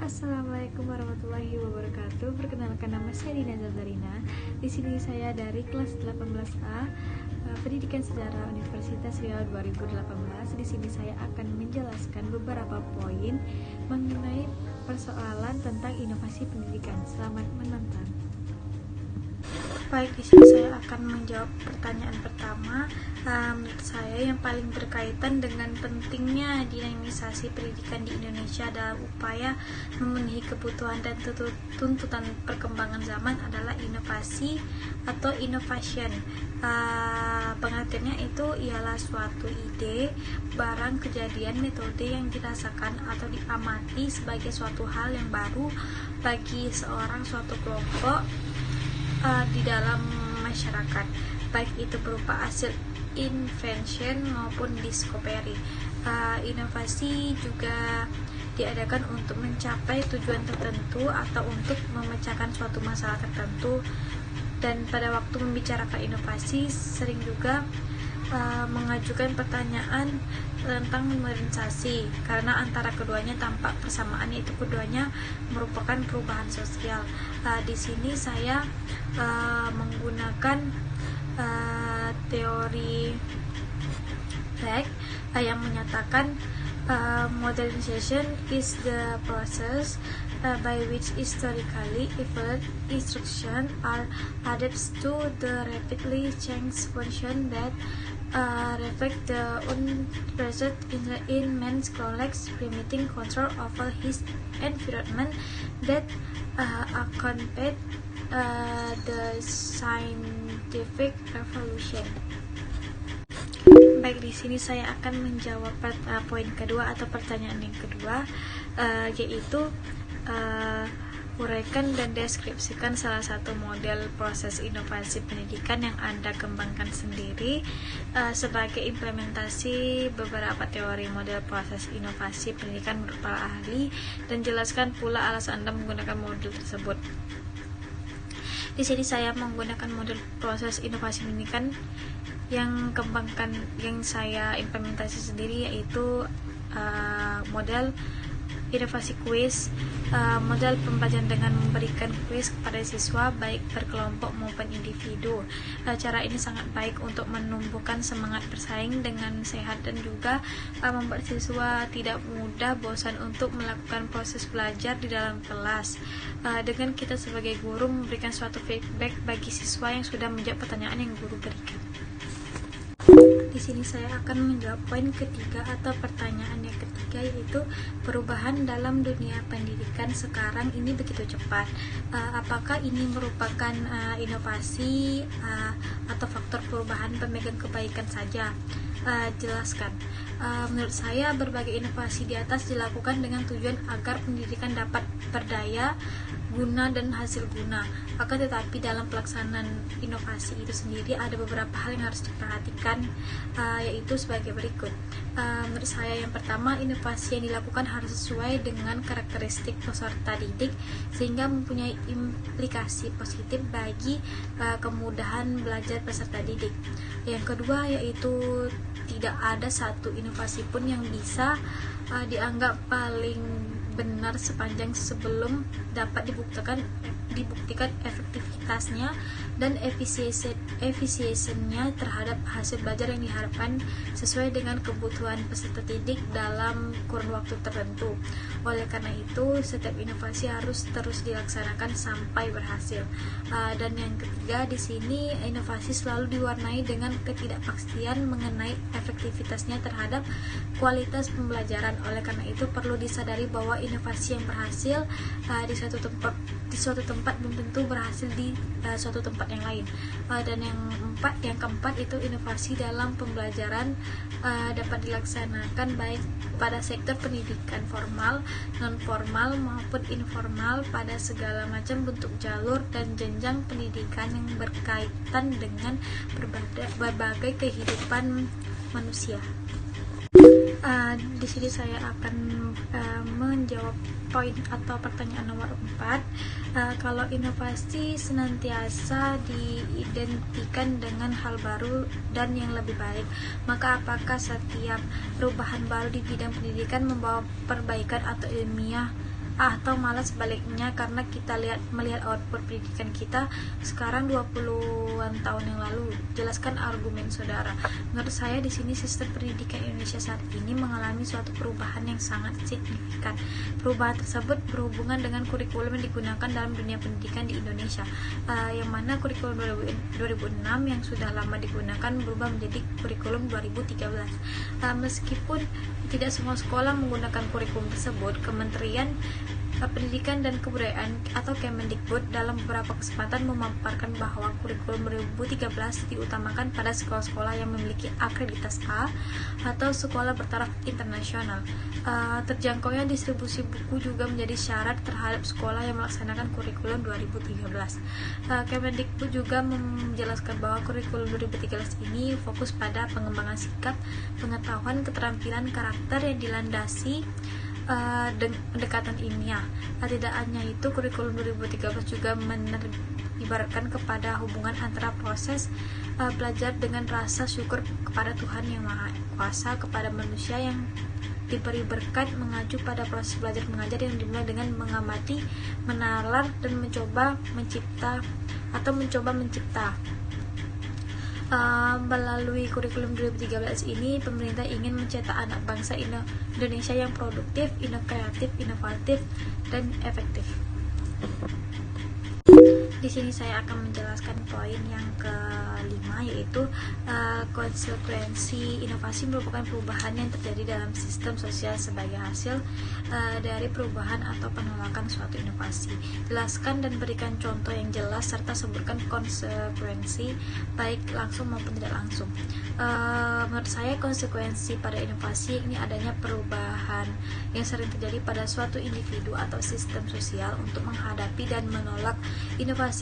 Assalamualaikum warahmatullahi wabarakatuh. Perkenalkan, nama saya Dina Zazarina. Di sini saya dari kelas 18A Pendidikan Sejarah Universitas Riau 2018. Di sini saya akan menjelaskan beberapa poin mengenai persoalan tentang inovasi pendidikan. Selamat menonton. Baik, di sini saya akan menjawab pertanyaan pertama. Menurut saya yang paling berkaitan dengan pentingnya dinamisasi pendidikan di Indonesia dalam upaya memenuhi kebutuhan dan tuntutan perkembangan zaman adalah inovasi atau innovation. Pengertiannya itu ialah suatu ide, barang, kejadian, metode yang dirasakan atau diamati sebagai suatu hal yang baru bagi seorang suatu kelompok di dalam masyarakat, baik itu berupa hasil invention maupun discovery. Inovasi juga diadakan untuk mencapai tujuan tertentu atau untuk memecahkan suatu masalah tertentu. Dan pada waktu membicarakan inovasi sering juga mengajukan pertanyaan tentang modernisasi, karena antara keduanya tampak persamaan, yaitu keduanya merupakan perubahan sosial. Di sini saya menggunakan teori Beck yang menyatakan modernization is the process by which historically evolved instructions are added to the rapidly changing function that reflect the unprecedented in man's complex primitive control over his environment that accompanied the scientific revolution. Baik, di sini saya akan menjawab poin kedua atau pertanyaan yang kedua, yaitu uraikan dan deskripsikan salah satu model proses inovasi pendidikan yang Anda kembangkan sendiri sebagai implementasi beberapa teori model proses inovasi pendidikan menurut para ahli, dan jelaskan pula alasan Anda menggunakan model tersebut. Di sini saya menggunakan model proses inovasi pendidikan yang saya implementasi sendiri, yaitu model inovasi kuis, model pembelajaran dengan memberikan kuis kepada siswa baik berkelompok maupun individu. Cara ini sangat baik untuk menumbuhkan semangat bersaing dengan sehat dan juga membuat siswa tidak mudah bosan untuk melakukan proses belajar di dalam kelas. Dengan kita sebagai guru memberikan suatu feedback bagi siswa yang sudah menjawab pertanyaan yang guru berikan. Di sini saya akan menjawab poin ketiga atau pertanyaan yang ketiga, yaitu perubahan dalam dunia pendidikan sekarang ini begitu cepat. Apakah ini merupakan inovasi atau faktor perubahan pemegang kebaikan saja? Jelaskan. Menurut saya berbagai inovasi di atas dilakukan dengan tujuan agar pendidikan dapat berdaya guna dan hasil guna. Akan tetapi dalam pelaksanaan inovasi itu sendiri ada beberapa hal yang harus diperhatikan, yaitu sebagai berikut. Menurut saya yang pertama, inovasi yang dilakukan harus sesuai dengan karakteristik peserta didik sehingga mempunyai implikasi positif bagi kemudahan belajar peserta didik. Yang kedua, yaitu tidak ada satu inovasi pun yang bisa dianggap paling benar sepanjang sebelum dapat dibuktikan efektivitasnya dan efisiensinya terhadap hasil belajar yang diharapkan sesuai dengan kebutuhan peserta didik dalam kurun waktu tertentu. Oleh karena itu, setiap inovasi harus terus dilaksanakan sampai berhasil. Dan yang ketiga, di sini inovasi selalu diwarnai dengan ketidakpastian mengenai efektivitasnya terhadap kualitas pembelajaran. Oleh karena itu, perlu disadari bahwa inovasi yang berhasil di suatu tempat belum tentu berhasil di suatu tempat yang lain. Dan yang keempat itu inovasi dalam pembelajaran dapat dilaksanakan baik pada sektor pendidikan formal, non formal maupun informal, pada segala macam bentuk jalur dan jenjang pendidikan yang berkaitan dengan berbagai kehidupan manusia. Di sini saya akan menjawab poin atau pertanyaan nomor 4. Kalau inovasi senantiasa diidentikan dengan hal baru dan yang lebih baik, maka apakah setiap perubahan baru di bidang pendidikan membawa perbaikan atau ilmiah atau malah sebaliknya, karena kita melihat output pendidikan kita sekarang 20-an tahun yang lalu. Jelaskan argumen saudara. Menurut saya di sini sistem pendidikan Indonesia saat ini mengalami suatu perubahan yang sangat signifikan. Perubahan tersebut berhubungan dengan kurikulum yang digunakan dalam dunia pendidikan di Indonesia, yang mana kurikulum 2006 yang sudah lama digunakan berubah menjadi kurikulum 2013. Meskipun tidak semua sekolah menggunakan kurikulum tersebut, Kementerian Pendidikan dan Kebudayaan atau Kemendikbud dalam beberapa kesempatan memaparkan bahwa kurikulum 2013 diutamakan pada sekolah-sekolah yang memiliki akreditasi A atau sekolah bertaraf internasional. Terjangkaunya distribusi buku juga menjadi syarat terhadap sekolah yang melaksanakan kurikulum 2013. Kemendikbud juga menjelaskan bahwa kurikulum 2013 ini fokus pada pengembangan sikap, pengetahuan, keterampilan, karakter yang dilandasi pendekatan ilmiah. Tidak hanya itu, kurikulum 2013 juga ibaratkan kepada hubungan antara proses belajar dengan rasa syukur kepada Tuhan Yang Maha Kuasa kepada manusia yang diberi berkat mengacu pada proses belajar mengajar yang dimulai dengan mengamati, menalar, dan mencoba mencipta. Melalui kurikulum 2013 ini, pemerintah ingin mencetak anak bangsa Indonesia yang produktif, kreatif, inovatif, dan efektif. Di sini saya akan menjelaskan poin yang kelima, yaitu konsekuensi inovasi merupakan perubahan yang terjadi dalam sistem sosial sebagai hasil dari perubahan atau penolakan suatu inovasi. Jelaskan dan berikan contoh yang jelas serta sebutkan konsekuensi baik langsung maupun tidak langsung. Menurut saya, konsekuensi pada inovasi ini adanya perubahan yang sering terjadi pada suatu individu atau sistem sosial untuk menghadapi dan menolak inovasi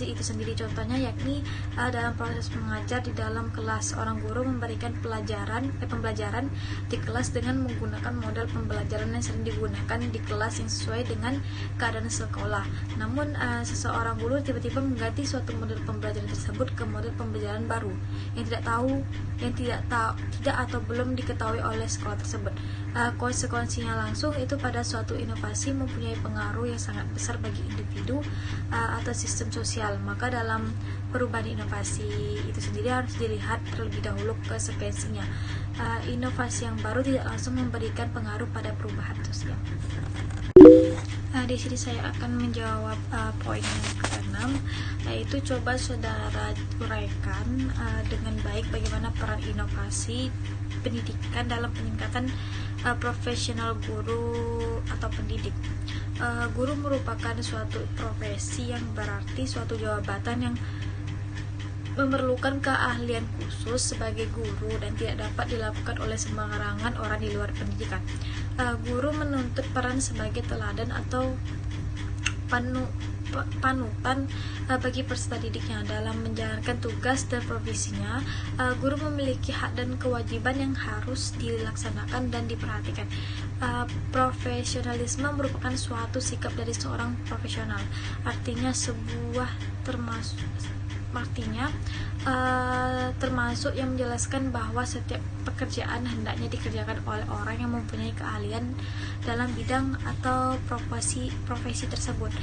itu sendiri. Contohnya yakni dalam proses mengajar di dalam kelas, orang guru memberikan pembelajaran di kelas dengan menggunakan model pembelajaran yang sering digunakan di kelas yang sesuai dengan keadaan sekolah. Namun seseorang guru tiba-tiba mengganti suatu model pembelajaran tersebut ke model pembelajaran baru yang tidak atau belum diketahui oleh sekolah tersebut. Konsekuensinya langsung itu pada suatu inovasi mempunyai pengaruh yang sangat besar bagi individu atau sistem sosial. Maka dalam perubahan inovasi itu sendiri harus dilihat terlebih dahulu konsekuensinya. Inovasi yang baru tidak langsung memberikan pengaruh pada perubahan sosial. Di sini saya akan menjawab poin yang ke-6, yaitu coba saudara uraikan dengan baik bagaimana peran inovasi pendidikan dalam peningkatan profesional guru atau pendidik. Guru merupakan suatu profesi yang berarti suatu jabatan yang memerlukan keahlian khusus sebagai guru dan tidak dapat dilakukan oleh sembarangan orang di luar pendidikan. Guru menuntut peran sebagai teladan atau panutan bagi peserta didiknya dalam menjalankan tugas dan profesinya. Guru memiliki hak dan kewajiban yang harus dilaksanakan dan diperhatikan. Profesionalisme merupakan suatu sikap dari seorang profesional. Artinya termasuk yang menjelaskan bahwa setiap pekerjaan hendaknya dikerjakan oleh orang yang mempunyai keahlian dalam bidang atau profesi tersebut.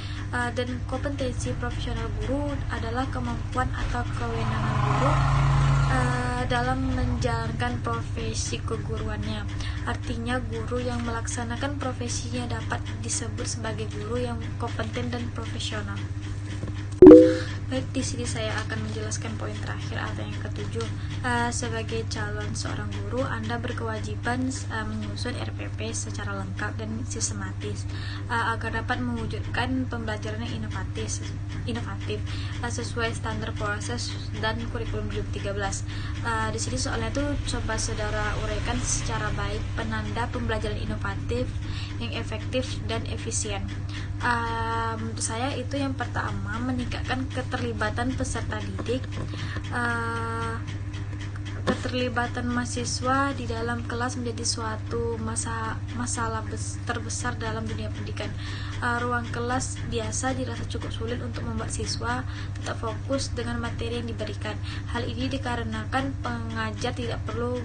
Dan kompetensi profesional guru adalah kemampuan atau kewenangan guru dalam menjalankan profesi keguruannya. Artinya guru yang melaksanakan profesinya dapat disebut sebagai guru yang kompeten dan profesional. Baik, di sini saya akan menjelaskan poin terakhir atau yang ke-7. Sebagai calon seorang guru, Anda berkewajiban menyusun RPP secara lengkap dan sistematis agar dapat mewujudkan pembelajaran yang inovatif sesuai standar proses dan kurikulum 2013. Di sini soalnya itu coba saudara uraikan secara baik penanda pembelajaran inovatif yang efektif dan efisien. Menurut saya itu yang pertama, meningkatkan keterlibatan peserta didik. Keterlibatan mahasiswa di dalam kelas menjadi suatu masalah terbesar dalam dunia pendidikan. Ruang kelas biasa dirasa cukup sulit untuk membuat siswa tetap fokus dengan materi yang diberikan. Hal ini dikarenakan pengajar tidak perlu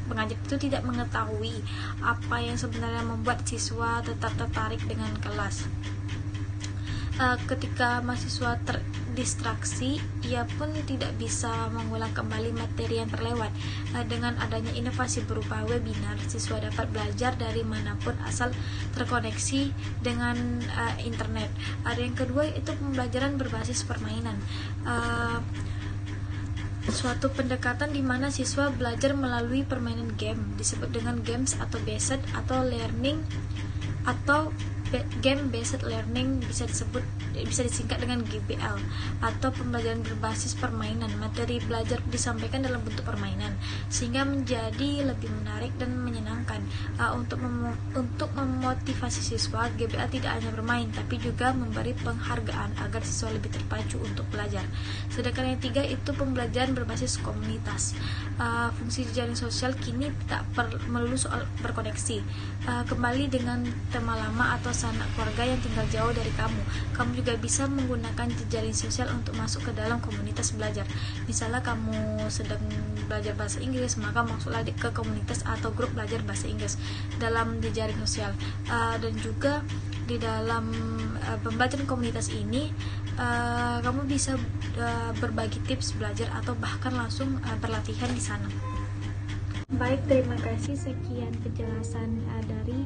pengajar itu tidak mengetahui apa yang sebenarnya membuat siswa tetap tertarik dengan kelas. Ketika mahasiswa terdistraksi, ia pun tidak bisa mengulang kembali materi yang terlewat. Dengan adanya inovasi berupa webinar, siswa dapat belajar dari manapun asal terkoneksi dengan internet. Ada yang kedua yaitu pembelajaran berbasis permainan. Suatu pendekatan di mana siswa belajar melalui permainan game disebut dengan games atau based atau learning atau game based learning, bisa disingkat dengan GBL, atau pembelajaran berbasis permainan. Materi belajar disampaikan dalam bentuk permainan sehingga menjadi lebih menarik dan menyenangkan. Untuk memotivasi siswa, GBL tidak hanya bermain tapi juga memberi penghargaan agar siswa lebih terpacu untuk belajar. Sedangkan yang tiga itu pembelajaran berbasis komunitas. Fungsi jejaring sosial kini tak melulu soal berkoneksi. Kembali dengan tema lama atau sanak keluarga yang tinggal jauh dari kamu juga bisa menggunakan jejaring sosial untuk masuk ke dalam komunitas belajar. Misalnya kamu sedang belajar bahasa Inggris, maka masuklah ke komunitas atau grup belajar bahasa Inggris dalam jejaring sosial. Dan juga di dalam pembelajaran komunitas ini kamu bisa berbagi tips belajar atau bahkan langsung berlatihan di sana. Baik, terima kasih. Sekian penjelasan dari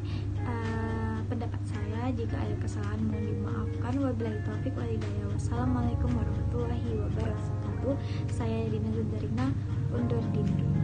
pendapat saya. Jika ada kesalahan mohon dimaafkan. Wabillahi taufik wal hidayah. Wassalamualaikum warahmatullahi wabarakatuh. Saya Dina Zundarina undur diri.